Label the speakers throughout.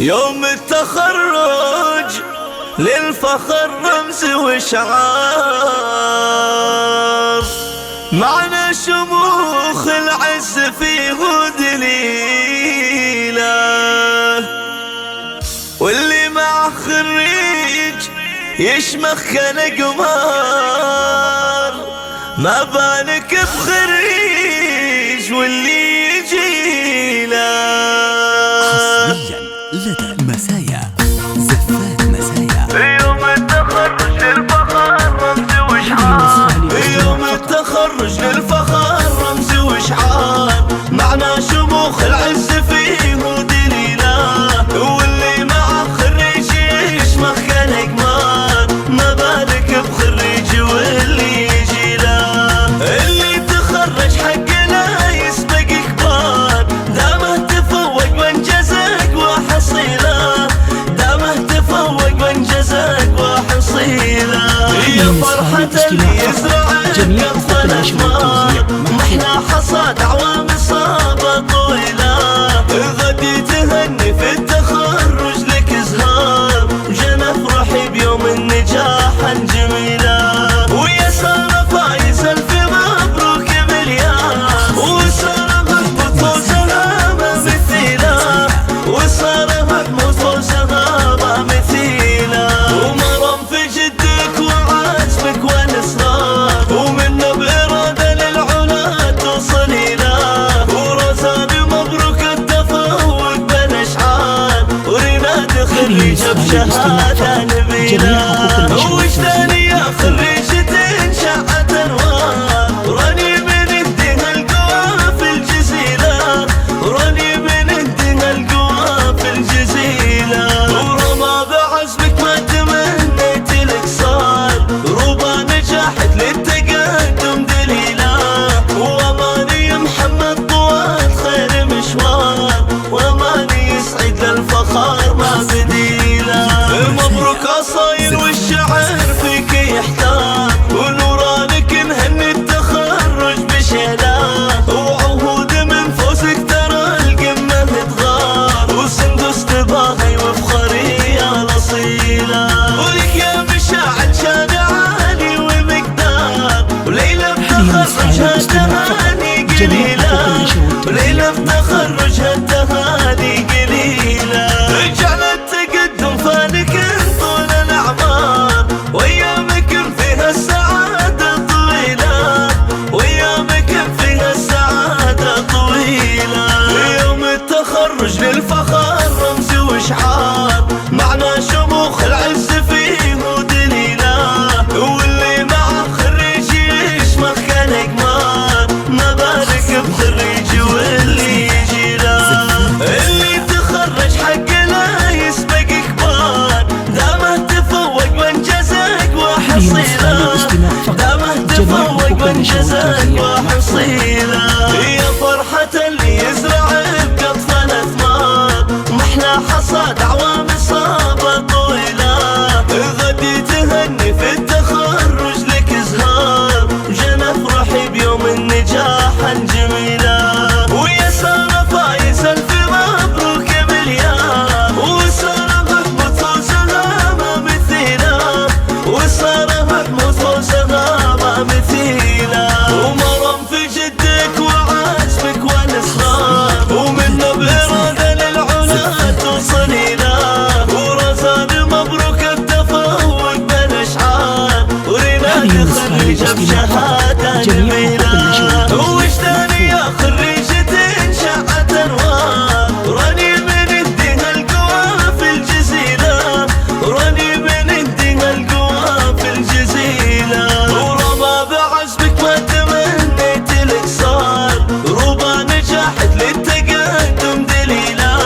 Speaker 1: يوم التخرج للفخر رمز وشعار، معنى شموخ العز فيه دليله، واللي مع خريج يشمخ كالقمار، ما بالك بخريج واللي يجيله.
Speaker 2: حصريا لدى مسايا زفات مسايا.
Speaker 1: يوم التخرج للفخر رمز وشعار، يوم التخرج للفخر رمز وشعار، معنى شموخ العز فيه دليله، واللي مع خريج يشمخ كالقمار، ما بالك بخريج واللي يجيله. اللي تخرج حق لا يسبق كبار، دامه تفوق وانجزك وحصيله، دامه تفوق وانجزك وحصيله. يا فرحة اللي يزرع قطف الأشمار، محلى حصاد أعوام إصابة طويلة، غدي تهني في التخرج لك زهار، جنى افرحي بيوم النجاح الجميلة، ويا سارة فايز ألف مبروك مليار، وسارة محمود فوزها ما مثيلة، وسارة محمود فوزها ما مثيلة، ومرم في جدك وعزمك والإصرار، ومنه بإرادة للعلا توصلي له، ورزان مبروك التفوق بالأشعار، ورناد خريجة بشهادة نبيلة، وجداني يا خريجة شعت أنوار، راني من اهدها القوى في الجزيلة، راني من اهدها القوى في الجزيلة، ورما بعزمك ما تمنيت لك صار، روبا نجحت للتقدم دليلة، وأماني محمد طوال خير مشوار، وأماني يسعد للفخر ما بديله. مبروك أصايل والشعر فيك يحتار، ونورانك نهني التخرج بشيله، وعهود من فوزك ترى القمة تغار، وسندس تباهي وفخري يا الأصيلة، ولك يا مشاعل شان عالي ومقدار، وليلة بتخرجها التهاني قليلة، وليلة بتخرجها التهاني قليلة، رجعنا التقدم فالك طول الأعمار، وأيامك فيها السعادة طويلة، وأيامك فيها السعادة طويلة. يوم التخرج للفخر رمز وشعار، معنى شموخ العز فيه دليله، واللي مع خريج يشمخ كالقمار، ما بالك بخريج واللي يجيله. اللي تخرج حق لا يسبق كبار، دامه تفوق وانجزك وحصيله، دامه تفوق وانجزك وحصيله. يا فرحة اللي يزرع بقطف الأثمار، محلى حصاد أعوام إصابة طويلة، غدي تهني في التخرج لك زهار، جنى افرحي بيوم النجاح الجميلة، ويا سارة فايز ألف مبروك مليار، وسارة محمود فوزها ما مثيلة، وسارة محمود فوزها ما مثيلة، ومرم في جدك وعزمك والإصرار، ومنه بإرادة للعلا توصلي له، ورزان مبروك التفوق بالأشعار، ورناد خريجة بشهادة نبيلة، وجداني يا خريجة شعت أنوار، راني من اهدها القوى في الجزيلة، راني من اهدها القوى في الجزيلة، ورما بعزمك ما تمنيت لك صار، روبا نجحت للتقدم دليلة،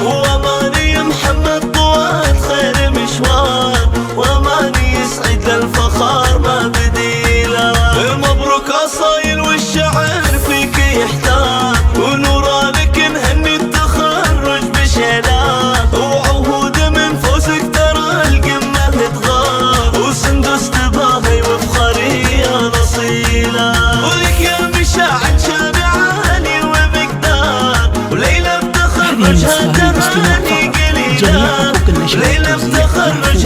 Speaker 1: وأماني محمد طوال خير مشوار، وأماني يسعد للفخر ما بديله. مبروك أصايل والشعر فيك يحتار، ونورانك نهني التخرج بشيله، وعهود من فوزك ترى القمة تغار، وسندس تباهي وفخري يا الأصيلة، ولك يا مشاعل شان عالي ومقدار، وليلة بتخرجها التهاني قليلة، ليلة ليلة تخرج